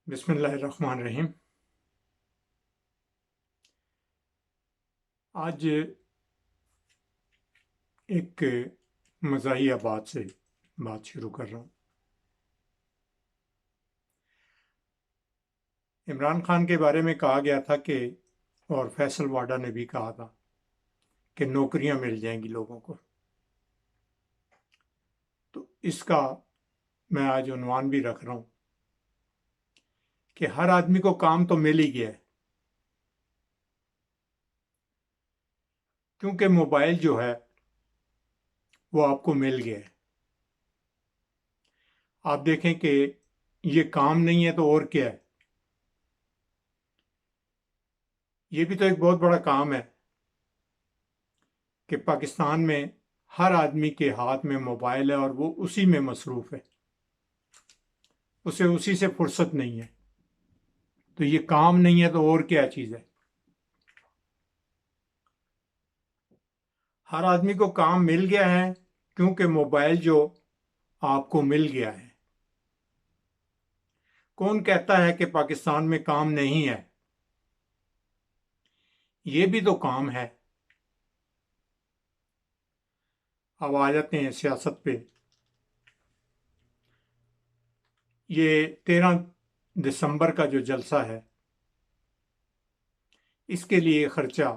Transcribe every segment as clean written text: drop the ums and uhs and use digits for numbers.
بسم اللہ الرحمن الرحیم۔ آج ایک مزاحیہ بات سے بات شروع کر رہا ہوں۔ عمران خان کے بارے میں کہا گیا تھا کہ، اور فیصل واڈا نے بھی کہا تھا کہ نوکریاں مل جائیں گی لوگوں کو۔ تو اس کا میں آج عنوان بھی رکھ رہا ہوں کہ ہر آدمی کو کام تو مل ہی گیا ہے، کیونکہ موبائل جو ہے وہ آپ کو مل گیا ہے۔ آپ دیکھیں کہ یہ کام نہیں ہے تو اور کیا ہے؟ یہ بھی تو ایک بہت بڑا کام ہے کہ پاکستان میں ہر آدمی کے ہاتھ میں موبائل ہے اور وہ اسی میں مصروف ہے، اسے اسی سے فرصت نہیں ہے۔ تو یہ کام نہیں ہے تو اور کیا چیز ہے؟ ہر آدمی کو کام مل گیا ہے کیونکہ موبائل جو آپ کو مل گیا ہے۔ کون کہتا ہے کہ پاکستان میں کام نہیں ہے؟ یہ بھی تو کام ہے۔ اب آ جاتے ہیں سیاست پہ۔ یہ 13 دسمبر کا جو جلسہ ہے، اس کے لیے خرچہ،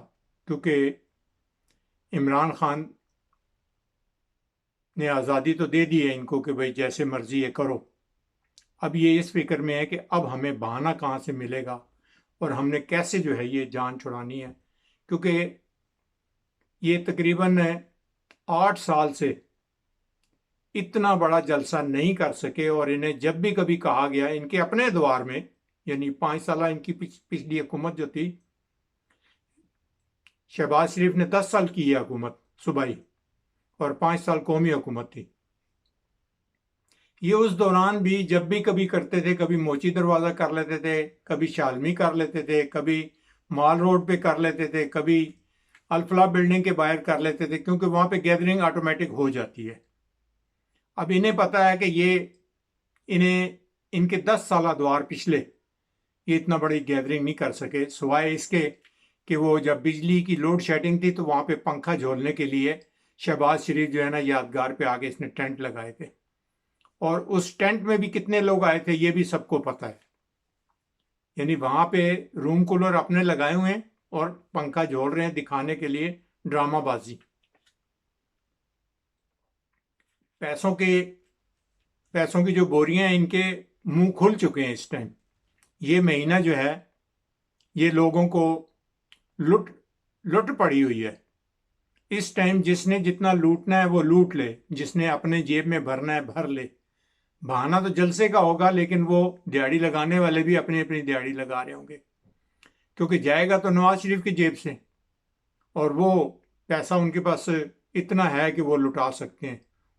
کیونکہ عمران خان نے آزادی تو دے دی ہے ان کو کہ بھئی جیسے مرضی یہ کرو، اب یہ اس فکر میں ہے کہ اب ہمیں بہانہ کہاں سے ملے گا اور ہم نے کیسے جو ہے یہ جان چھڑانی ہے، کیونکہ یہ تقریباً 8 سال سے اتنا بڑا جلسہ نہیں کر سکے، اور انہیں جب بھی کبھی کہا گیا ان کے اپنے ادوار میں، یعنی 5 سالہ ان کی پچھلی حکومت جو تھی، شہباز شریف نے 10 سال کی ہے حکومت صوبائی اور 5 سال قومی حکومت تھی۔ یہ اس دوران بھی جب بھی کبھی کرتے تھے، کبھی موچی دروازہ کر لیتے تھے، کبھی شالمی کر لیتے تھے، کبھی مال روڈ پہ کر لیتے تھے، کبھی الفلاح بلڈنگ کے باہر کر لیتے تھے، کیونکہ وہاں پہ گیدرنگ آٹومیٹک ہو جاتی ہے۔ اب انہیں پتا ہے کہ ان کے 10 سالہ ادوار پچھلے یہ اتنا بڑی گیدرنگ نہیں کر سکے، سوائے اس کے کہ وہ جب بجلی کی لوڈ شیڈنگ تھی تو وہاں پہ پنکھا جھولنے کے لیے شہباز شریف جو ہے نا یادگار پہ آگے اس نے ٹینٹ لگائے تھے، اور اس ٹینٹ میں بھی کتنے لوگ آئے تھے یہ بھی سب کو پتا ہے۔ یعنی وہاں پہ روم کولر اپنے لگائے ہوئے ہیں اور پنکھا جھول رہے ہیں دکھانے کے لیے ڈرامہ بازی۔ پیسوں کی جو بوریاں ہیں ان کے منہ کھل چکے ہیں اس ٹائم۔ یہ مہینہ جو ہے یہ لوگوں کو لٹ پڑی ہوئی ہے۔ اس ٹائم جس نے جتنا لوٹنا ہے وہ لوٹ لے، جس نے اپنے جیب میں بھرنا ہے بھر لے۔ بہانہ تو جلسے کا ہوگا، لیکن وہ دیہڑی لگانے والے بھی اپنی اپنی دیہڑی لگا رہے ہوں گے، کیونکہ جائے گا تو نواز شریف کی جیب سے، اور وہ پیسہ ان کے پاس اتنا ہے کہ وہ لٹا سکتے ہیں۔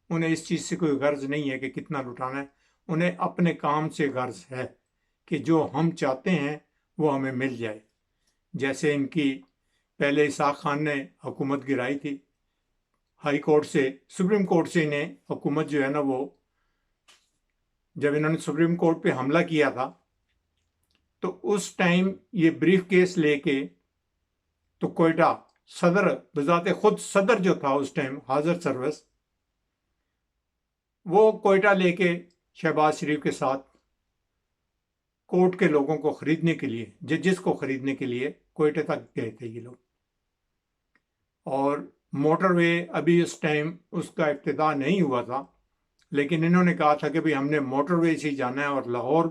انہیں اس چیز سے کوئی غرض نہیں ہے کہ کتنا لٹانا ہے، انہیں اپنے کام سے غرض ہے کہ جو ہم چاہتے ہیں وہ ہمیں مل جائے۔ جیسے ان کی پہلے اسحاق خان نے حکومت گرائی تھی، ہائی کورٹ سے، سپریم کورٹ سے انہیں حکومت جو ہے نا وہ، جب انہوں نے سپریم کورٹ پہ حملہ کیا تھا تو اس ٹائم یہ بریف کیس لے کے تو کوئٹہ صدر، بذات خود صدر جو تھا اس ٹائم حاضر سروس، وہ کوئٹہ لے کے شہباز شریف کے ساتھ کورٹ کے لوگوں کو خریدنے کے لیے، ججز کو خریدنے کے لیے کوئٹہ تک گئے تھے یہ لوگ۔ اور موٹر وے ابھی اس ٹائم اس کا افتتاح نہیں ہوا تھا، لیکن انہوں نے کہا تھا کہ بھئی ہم نے موٹر وے سے جانا ہے، اور لاہور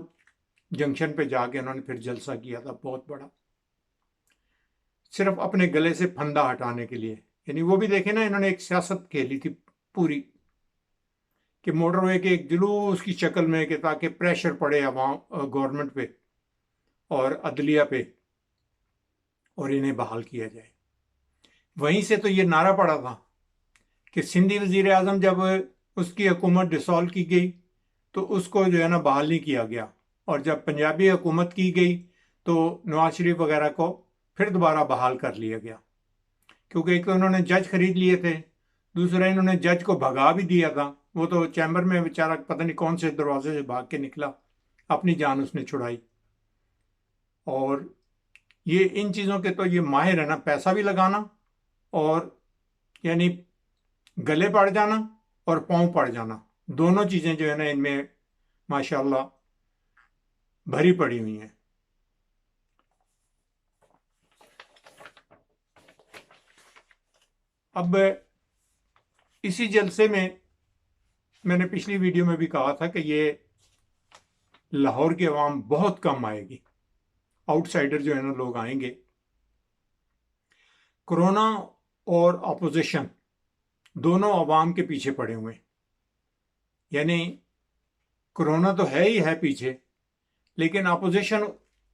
جنکشن پہ جا کے انہوں نے پھر جلسہ کیا تھا بہت بڑا، صرف اپنے گلے سے پھندا ہٹانے کے لیے۔ یعنی وہ بھی دیکھیں نا، انہوں نے ایک سیاست کھیلی تھی پوری، کہ موٹر وے کے ایک جلوس کی شکل میں، کہ تاکہ پریشر پڑے عوام گورنمنٹ پہ اور عدلیہ پہ، اور انہیں بحال کیا جائے۔ وہیں سے تو یہ نعرہ پڑا تھا کہ سندھی وزیر اعظم جب اس کی حکومت ڈسالو کی گئی تو اس کو جو ہے نا بحال نہیں کیا گیا، اور جب پنجابی حکومت کی گئی تو نواز شریف وغیرہ کو پھر دوبارہ بحال کر لیا گیا، کیونکہ ایک تو انہوں نے جج خرید لیے تھے، دوسرا انہوں نے جج کو بھگا بھی دیا تھا، وہ تو چیمبر میں بیچارہ پتہ نہیں کون سے دروازے سے بھاگ کے نکلا، اپنی جان اس نے چھڑائی۔ اور یہ ان چیزوں کے تو یہ ماہر ہے نا، پیسہ بھی لگانا اور یعنی گلے پڑ جانا اور پاؤں پڑ جانا، دونوں چیزیں جو ہے نا ان میں ماشاءاللہ بھری پڑی ہوئی ہیں۔ اب اسی جلسے میں نے پچھلی ویڈیو میں بھی کہا تھا کہ یہ لاہور کی عوام بہت کم آئے گی، آؤٹ سائڈر جو ہے نا لوگ آئیں گے۔ کرونا اور اپوزیشن دونوں عوام کے پیچھے پڑے ہوئے، یعنی کرونا تو ہے ہی ہے پیچھے، لیکن اپوزیشن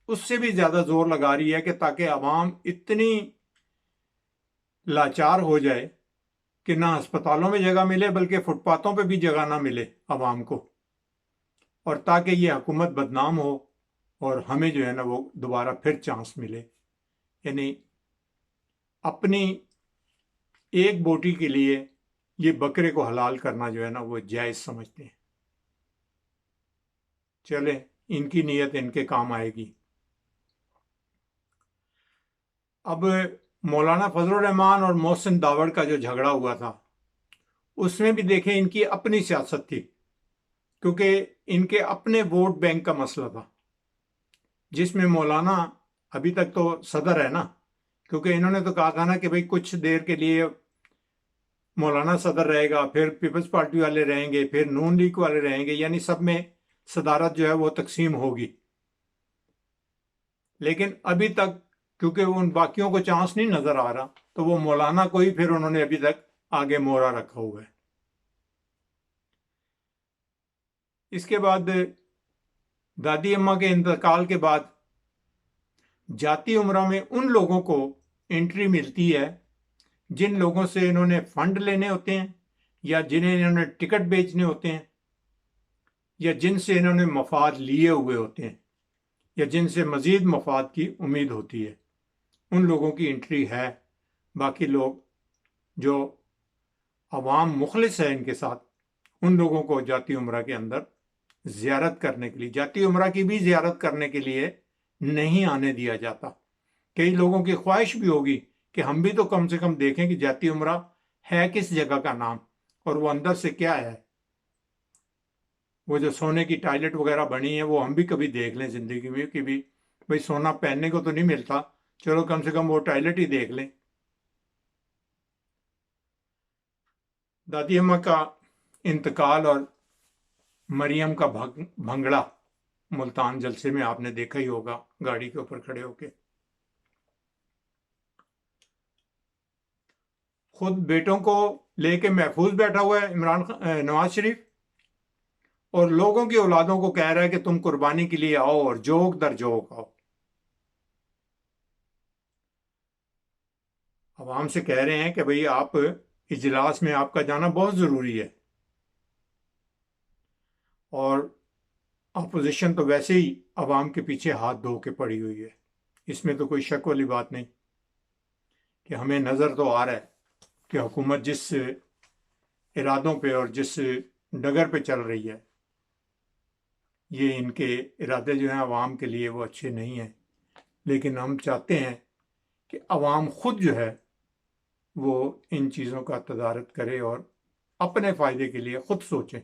اس سے بھی زیادہ زور لگا رہی ہے کہ تاکہ عوام اتنی لاچار ہو جائے کہ نہ ہسپتالوں میں جگہ ملے بلکہ فٹ پاتھوں پہ بھی جگہ نہ ملے عوام کو، اور تاکہ یہ حکومت بدنام ہو اور ہمیں جو ہے نا وہ دوبارہ پھر چانس ملے۔ یعنی اپنی ایک بوٹی کے لیے یہ بکرے کو حلال کرنا جو ہے نا وہ جائز سمجھتے ہیں۔ چلے ان کی نیت ان کے کام آئے گی۔ اب مولانا فضل الرحمان اور محسن داوڑ کا جو جھگڑا ہوا تھا اس میں بھی دیکھیں ان کی اپنی سیاست تھی، کیونکہ ان کے اپنے ووٹ بینک کا مسئلہ تھا، جس میں مولانا ابھی تک تو صدر ہے نا، کیونکہ انہوں نے تو کہا تھا نا کہ بھئی کچھ دیر کے لیے مولانا صدر رہے گا، پھر پیپلز پارٹی والے رہیں گے، پھر نون لیگ والے رہیں گے، یعنی سب میں صدارت جو ہے وہ تقسیم ہوگی۔ لیکن ابھی تک کیونکہ ان باقیوں کو چانس نہیں نظر آ رہا تو وہ مولانا کو ہی پھر انہوں نے ابھی تک آگے مورا رکھا ہوا ہے۔ اس کے بعد دادی اماں کے انتقال کے بعد جاتی عمرہ میں ان لوگوں کو انٹری ملتی ہے جن لوگوں سے انہوں نے فنڈ لینے ہوتے ہیں، یا جنہیں انہوں نے ٹکٹ بیچنے ہوتے ہیں، یا جن سے انہوں نے مفاد لیے ہوئے ہوتے ہیں، یا جن سے مزید مفاد کی امید ہوتی ہے، ان لوگوں کی انٹری ہے۔ باقی لوگ جو عوام مخلص ہے ان کے ساتھ، ان لوگوں کو جاتی عمرہ کے اندر زیارت کرنے کے لیے، جاتی عمرہ کی بھی زیارت کرنے کے لیے نہیں آنے دیا جاتا۔ کئی لوگوں کی خواہش بھی ہوگی کہ ہم بھی تو کم سے کم دیکھیں کہ جاتی عمرہ ہے کس جگہ کا نام اور وہ اندر سے کیا ہے۔ وہ جو سونے کی ٹائلٹ وغیرہ بنی ہے وہ ہم بھی کبھی دیکھ لیں زندگی میں، کہ بھی بھئی سونا پہننے کو تو نہیں ملتا، چلو کم سے کم وہ ٹائلٹ ہی دیکھ لیں۔ دادی اماں کا انتقال اور مریم کا بھنگڑا ملتان جلسے میں آپ نے دیکھا ہی ہوگا، گاڑی کے اوپر کھڑے ہو کے خود بیٹوں کو لے کے محفوظ بیٹھا ہوا ہے نواز شریف، اور لوگوں کی اولادوں کو کہہ رہا ہے کہ تم قربانی کے لیے آؤ اور جوک در جوک آؤ۔ عوام سے کہہ رہے ہیں کہ بھئی آپ اجلاس میں آپ کا جانا بہت ضروری ہے، اور اپوزیشن تو ویسے ہی عوام کے پیچھے ہاتھ دھو کے پڑی ہوئی ہے، اس میں تو کوئی شک والی بات نہیں، کہ ہمیں نظر تو آ رہا ہے کہ حکومت جس ارادوں پہ اور جس ڈگر پہ چل رہی ہے، یہ ان کے ارادے جو ہیں عوام کے لیے وہ اچھے نہیں ہیں۔ لیکن ہم چاہتے ہیں کہ عوام خود جو ہے وہ ان چیزوں کا تدارک کرے اور اپنے فائدے کے لیے خود سوچیں۔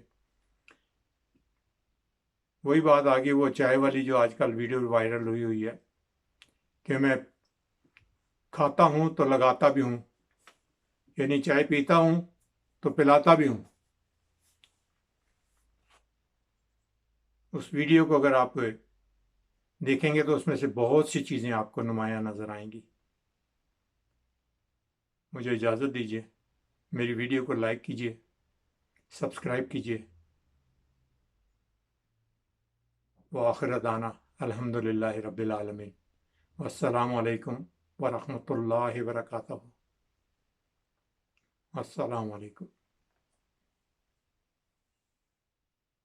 وہی بات آگے وہ چائے والی جو آج کل ویڈیو وائرل ہوئی ہے کہ میں کھاتا ہوں تو لگاتا بھی ہوں، یعنی چائے پیتا ہوں تو پلاتا بھی ہوں۔ اس ویڈیو کو اگر آپ دیکھیں گے تو اس میں سے بہت سی چیزیں آپ کو نمایاں نظر آئیں گی۔ مجھے اجازت دیجیے، میری ویڈیو کو لائک کیجیے، سبسکرائب کیجیے۔ وآخر دعوانا الحمدللہ رب العالمین، والسلام علیکم ورحمۃ اللہ وبرکاتہ۔ السلام علیکم۔